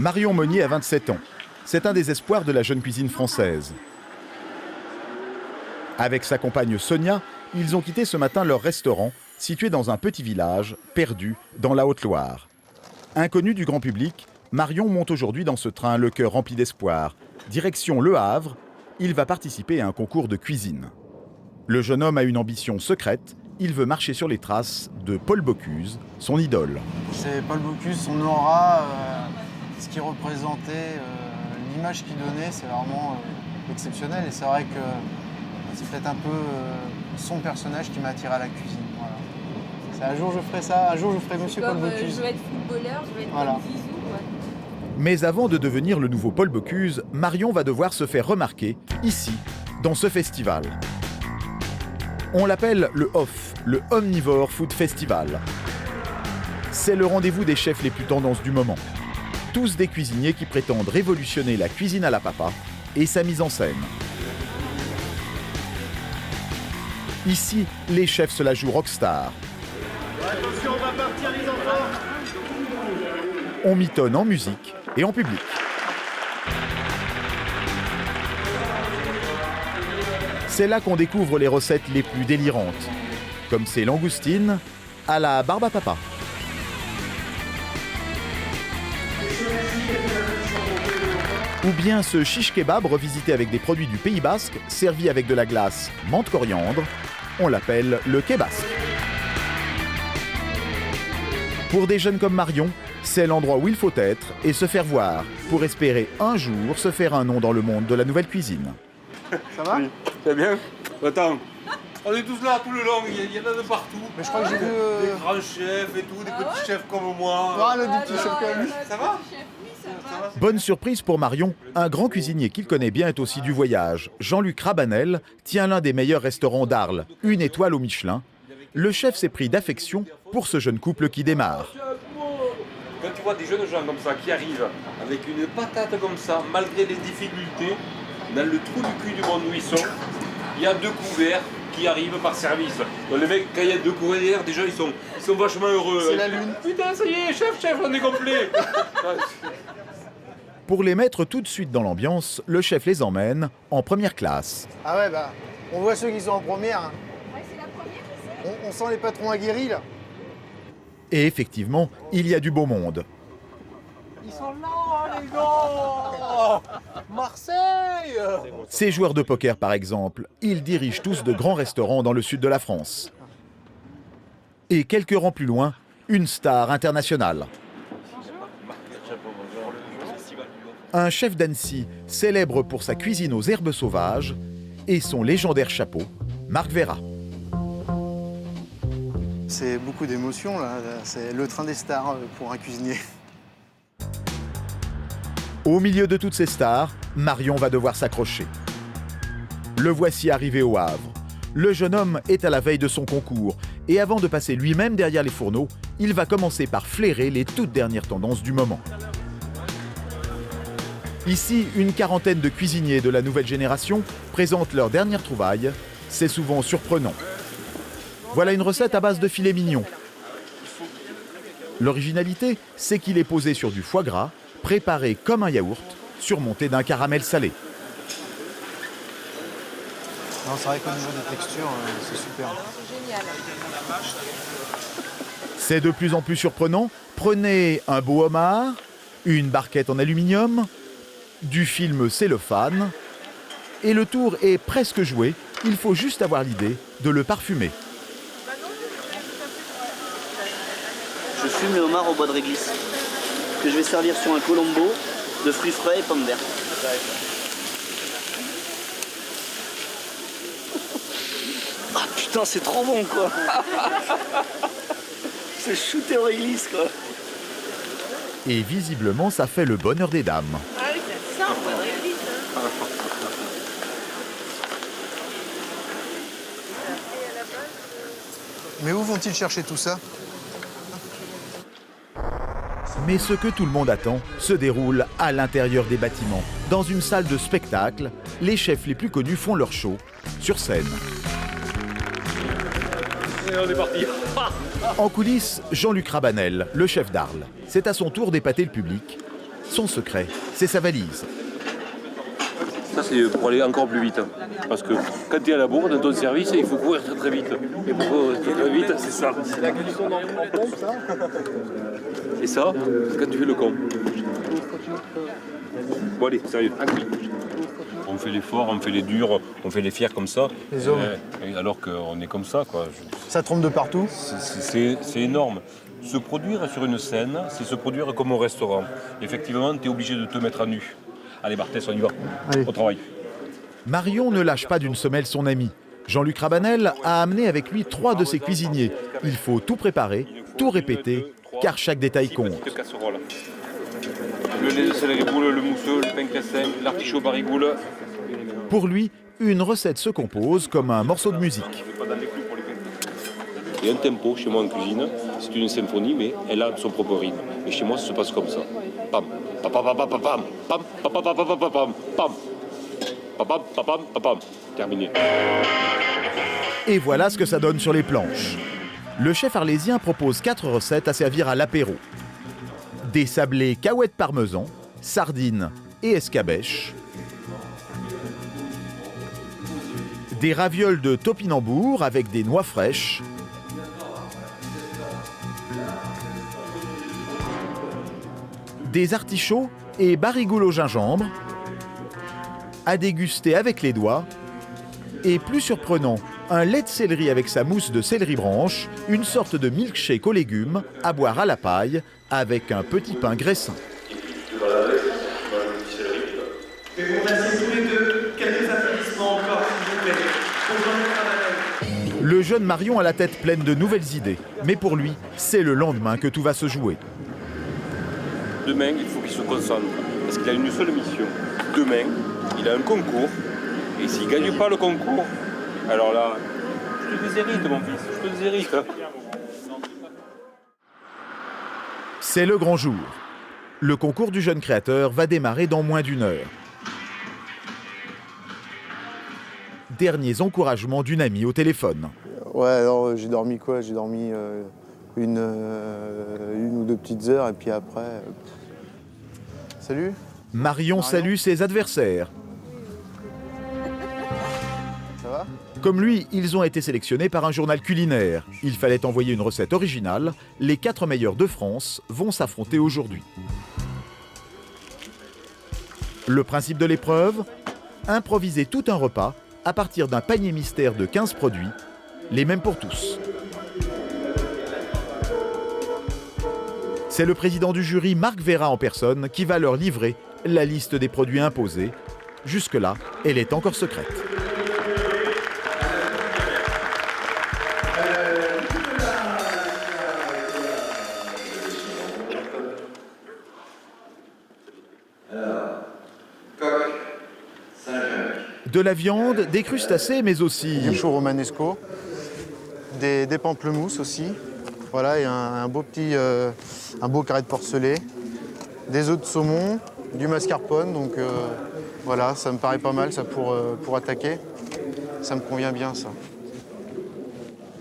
Marion Monnier a 27 ans. C'est un des espoirs de la jeune cuisine française. Avec sa compagne Sonia, ils ont quitté ce matin leur restaurant, situé dans un petit village, perdu, dans la Haute-Loire. Inconnu du grand public, Marion monte aujourd'hui dans ce train le cœur rempli d'espoir. Direction Le Havre, il va participer à un concours de cuisine. Le jeune homme a une ambition secrète, il veut marcher sur les traces de Paul Bocuse, son idole. C'est Paul Bocuse, son aura, ce qu'il représentait, l'image qu'il donnait, c'est vraiment exceptionnel. Et c'est vrai que c'est peut-être un peu son personnage qui m'a attiré à la cuisine. Voilà. Un jour je ferai ça, un jour je ferai Monsieur Paul Bocuse. Je vais être footballeur, je vais être comme Zizou. Ouais. Mais avant de devenir le nouveau Paul Bocuse, Marion va devoir se faire remarquer, ici, dans ce festival. On l'appelle le OFF, le Omnivore Food Festival. C'est le rendez-vous des chefs les plus tendances du moment. Tous des cuisiniers qui prétendent révolutionner la cuisine à la papa et sa mise en scène. Ici, les chefs se la jouent rockstar. Attention, on va partir les enfants. On mitonne en musique et en public. C'est là qu'on découvre les recettes les plus délirantes, comme ces langoustines à la barbe à papa. Ou bien ce shish kebab revisité avec des produits du Pays Basque, servi avec de la glace menthe coriandre, on l'appelle le kebasque. Pour des jeunes comme Marion, c'est l'endroit où il faut être et se faire voir pour espérer un jour se faire un nom dans le monde de la nouvelle cuisine. Ça va? Oui, c'est bien. Attends, on est tous là tout le long, il y en a de partout. Mais je crois que j'ai vu... Des grands chefs et tout, des petits chefs comme moi. Voilà, des petits chefs comme lui. Ça va? Bonne surprise pour Marion, un grand cuisinier qu'il connaît bien est aussi du voyage. Jean-Luc Rabanel tient l'un des meilleurs restaurants d'Arles, une étoile au Michelin. Le chef s'est pris d'affection pour ce jeune couple qui démarre. Quand tu vois des jeunes gens comme ça qui arrivent avec une patate comme ça, malgré les difficultés, dans le trou du cul du monde où ils sont, il y a 2 couverts qui arrivent par service. Donc les mecs, quand il y a 2 couverts, déjà ils sont vachement heureux. C'est la lune. Putain, ça y est, chef, on est complet. Pour les mettre tout de suite dans l'ambiance, le chef les emmène en première classe. Ah ouais, bah, on voit ceux qui sont en première. Hein. Ouais, c'est la première, On sent les patrons aguerris, là. Et effectivement, il y a du beau monde. Ils sont là, les gars. Marseille. Ces joueurs de poker, par exemple, ils dirigent tous de grands restaurants dans le sud de la France. Et quelques rangs plus loin, une star internationale. Un chef d'Annecy, célèbre pour sa cuisine aux herbes sauvages et son légendaire chapeau, Marc Vera. C'est beaucoup d'émotions, là. C'est le train des stars pour un cuisinier. Au milieu de toutes ces stars, Marion va devoir s'accrocher. Le voici arrivé au Havre. Le jeune homme est à la veille de son concours et avant de passer lui-même derrière les fourneaux, il va commencer par flairer les toutes dernières tendances du moment. Ici, une quarantaine de cuisiniers de la nouvelle génération présentent leurs dernières trouvailles. C'est souvent surprenant. Voilà une recette à base de filet mignon. L'originalité, c'est qu'il est posé sur du foie gras, préparé comme un yaourt, surmonté d'un caramel salé. Non, c'est vrai qu'au niveau des textures, c'est super. c'est génial. C'est de plus en plus surprenant. Prenez un beau homard, une barquette en aluminium, du film cellophane, et le tour est presque joué. Il faut juste avoir l'idée de le parfumer. Je fume le homard au bois de réglisse, que je vais servir sur un colombo de fruits frais et pommes vertes. Ah putain, c'est trop bon quoi. C'est shooté au réglisse quoi. Et visiblement, ça fait le bonheur des dames. Ah oui, ça sent, on va vite. Mais où vont-ils chercher tout ça? Mais ce que tout le monde attend se déroule à l'intérieur des bâtiments. Dans une salle de spectacle, les chefs les plus connus font leur show sur scène. Et on est parti. En coulisses, Jean-Luc Rabanel, le chef d'Arles. C'est à son tour d'épater le public. Son secret, c'est sa valise. Ça, c'est pour aller encore plus vite. Parce que quand tu es à la bourre, dans ton service, il faut courir très très vite. Et pour courir très très vite, c'est ça. C'est la cuisson en pompe, ça. Et ça, c'est quand tu fais le con. Bon allez, sérieux. On fait l'effort, on fait les durs, on fait les fiers comme ça. Les hommes. Alors qu'on est comme ça, quoi. Ça trompe de partout. C'est énorme. Se produire sur une scène, c'est se produire comme au restaurant. Effectivement, tu es obligé de te mettre à nu. Allez Barthès, on y va. Allez. Au travail. Marion ne lâche pas d'une semelle son ami. Jean-Luc Rabanel a amené avec lui 3 de ses cuisiniers. Il faut tout préparer, tout répéter, car chaque détail compte. Le lait de céleri boule, le mousseux, le pain cassin, l'artichaut barigoule. Pour lui, une recette se compose comme un morceau de musique. Il y a un tempo chez moi en cuisine, c'est une symphonie, mais elle a son propre rythme. Et chez moi, ça se passe comme ça. Pam, pam, pam, pam, pam, pam, pam, pam, pam, pam, pam, pam, pam, pam, pam, pam, pam, terminé. Et voilà ce que ça donne sur les planches. Le chef arlésien propose 4 recettes à servir à l'apéro. Des sablés cahuètes parmesan, sardines et escabèches. Des ravioles de topinambour avec des noix fraîches. Des artichauts et barigoules au gingembre. À déguster avec les doigts. Et plus surprenant, un lait de céleri avec sa mousse de céleri branche, une sorte de milkshake aux légumes, à boire à la paille, avec un petit pain graissin. Et vous remerciez tous les deux. Quelques applaudissements encore, s'il vous plaît. Pour Jean-Luc Rabanel. Le jeune Marion a la tête pleine de nouvelles idées, mais pour lui, c'est le lendemain que tout va se jouer. Demain, il faut qu'il se concentre, parce qu'il a une seule mission. Demain, il a un concours, et s'il ne gagne pas le concours, alors là, je te déshérite, mon fils, je te déshérite. C'est le grand jour. Le concours du jeune créateur va démarrer dans moins d'1 heure. Derniers encouragements d'une amie au téléphone. Ouais, alors j'ai dormi quoi? J'ai dormi une ou 2 petites heures et puis après... Salut. Marion salue ses adversaires. Ça va? Comme lui, ils ont été sélectionnés par un journal culinaire. Il fallait envoyer une recette originale. Les 4 meilleurs de France vont s'affronter aujourd'hui. Le principe de l'épreuve, improviser tout un repas à partir d'un panier mystère de 15 produits, les mêmes pour tous. C'est le président du jury, Marc Vera en personne, qui va leur livrer la liste des produits imposés. Jusque-là, elle est encore secrète. De la viande, des crustacés, mais aussi Du chou romanesco, des pamplemousses aussi. Voilà, et un beau carré de porcelet, des œufs de saumon, du mascarpone. Donc voilà, ça me paraît pas mal ça pour attaquer. Ça me convient bien ça.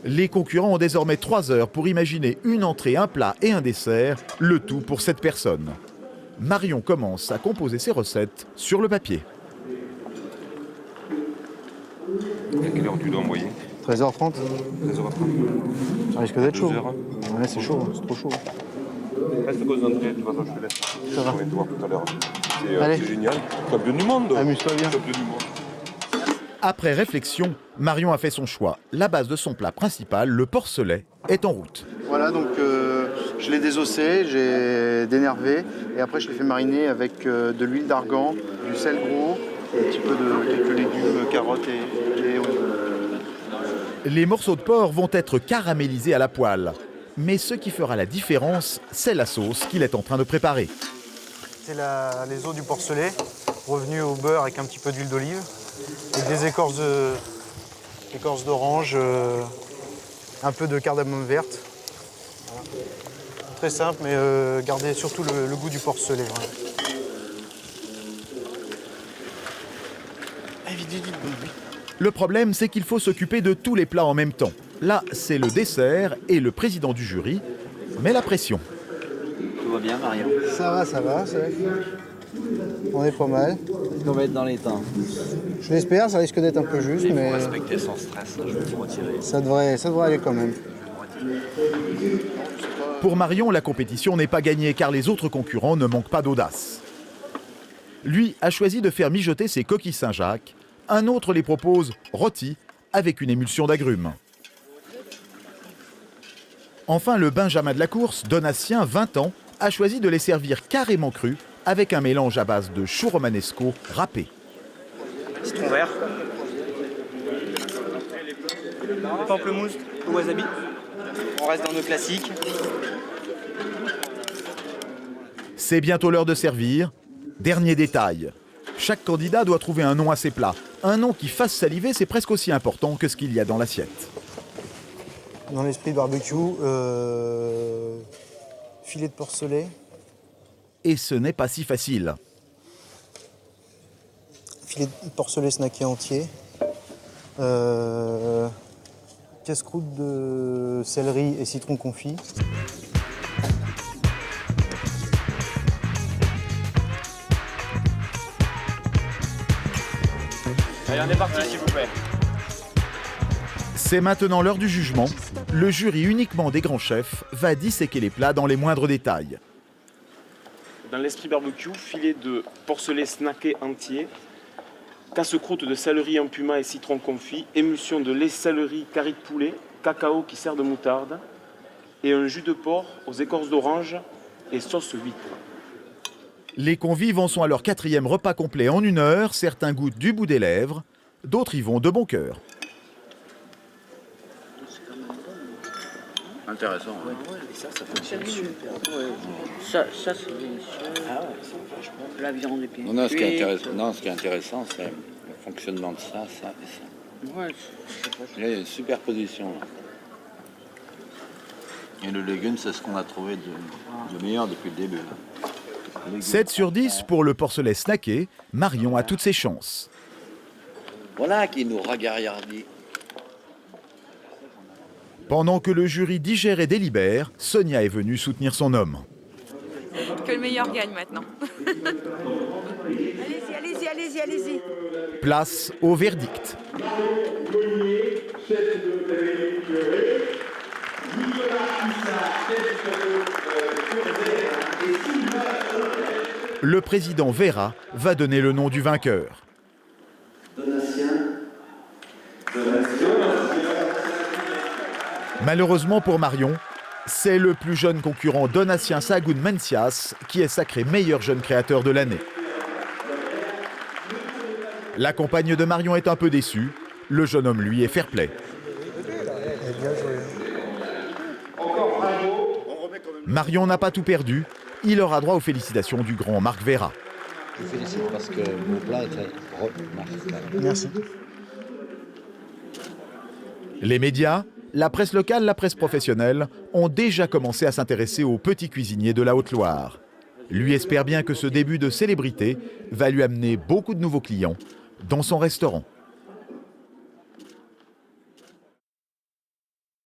les concurrents ont désormais 3 heures pour imaginer une entrée, un plat et un dessert, le tout pour 7 personnes. Marion commence à composer ses recettes sur le papier. À quelle heure tu dois envoyer? 13h30. 13h30. Ça risque d'être chaud. 12h. Ouais, c'est chaud, c'est trop chaud. Reste concentré, de toute façon je te laisse. Ça va. Je viens te voir tout à l'heure. Allez. C'est génial. Champion du monde. Amuse-toi bien. Champion du monde. Après réflexion, Marion a fait son choix. La base de son plat principal, le porcelet, est en route. Voilà, donc je l'ai désossé, j'ai dénervé et après je l'ai fait mariner avec de l'huile d'argan, du sel gros, un petit peu de quelques légumes, carottes et oignons. Les morceaux de porc vont être caramélisés à la poêle. Mais ce qui fera la différence, c'est la sauce qu'il est en train de préparer. C'est les os du porcelet, revenus au beurre avec un petit peu d'huile d'olive, et des écorces d'orange, un peu de cardamome verte. Voilà. Très simple, mais gardez surtout le goût du porcelet. Voilà. Le problème, c'est qu'il faut s'occuper de tous les plats en même temps. Là, c'est le dessert et le président du jury met la pression. Tout va bien, Marion? Ça va, on est pas mal. On va être dans les temps. Je l'espère, ça risque d'être un peu juste, mais Respecter son stress, je vais me retirer. ça devrait aller quand même. Pour Marion, la compétition n'est pas gagnée car les autres concurrents ne manquent pas d'audace. Lui a choisi de faire mijoter ses coquilles Saint-Jacques. Un autre les propose rôtis avec une émulsion d'agrumes. Enfin, le Benjamin de la course, Donatien, 20 ans, a choisi de les servir carrément crus avec un mélange à base de chou romanesco râpé. Citron vert. Pamplemousse au wasabi. On reste dans nos classiques. C'est bientôt l'heure de servir. Dernier détail. Chaque candidat doit trouver un nom à ses plats. Un nom qui fasse saliver, c'est presque aussi important que ce qu'il y a dans l'assiette. Dans l'esprit barbecue, filet de porcelet, Et ce n'est pas si facile. filet de porcelet snacké entier, casse-croûte de céleri et citron confit. Allez, on est parti, s'il vous plaît. C'est maintenant l'heure du jugement. Le jury uniquement des grands chefs va disséquer les plats dans les moindres détails. Dans l'esprit barbecue, filet de porcelet snacké entier, casse-croûte de céleri en puma et citron confit, émulsion de lait céleri, carré de poulet, cacao qui sert de moutarde et un jus de porc aux écorces d'orange et sauce huître. Les convives en sont à leur 4e repas complet en 1 heure. Certains goûtent du bout des lèvres, d'autres y vont de bon cœur. Intéressant. Ouais, ça fonctionne super. Ouais. Ça c'est délicieux. Ah ouais, ça, franchement. La viande est bien. Non, ce qui est cuite. ce qui est intéressant, c'est le fonctionnement de ça et ça. Ouais, c'est pas Il y a une superposition là. Et le légume, c'est ce qu'on a trouvé de meilleur depuis le début. Là. 7 sur 10 pour le porcelet snacké. Marion a toutes ses chances. Voilà qui nous ragaillardit. Pendant que le jury digère et délibère, Sonia est venue soutenir son homme. Que le meilleur gagne maintenant. Allez-y. Place au verdict. Le président Vera va donner le nom du vainqueur. Malheureusement pour Marion, c'est le plus jeune concurrent Donatien Sahagoun Mencias qui est sacré meilleur jeune créateur de l'année. La compagne de Marion est un peu déçue. Le jeune homme, lui, est fair-play. Marion n'a pas tout perdu. Il aura droit aux félicitations du grand Marc Vera. Je vous félicite parce que mon plat était remarquable. Merci. Les médias, la presse locale, la presse professionnelle ont déjà commencé à s'intéresser aux petits cuisiniers de la Haute-Loire. Lui espère bien que ce début de célébrité va lui amener beaucoup de nouveaux clients dans son restaurant.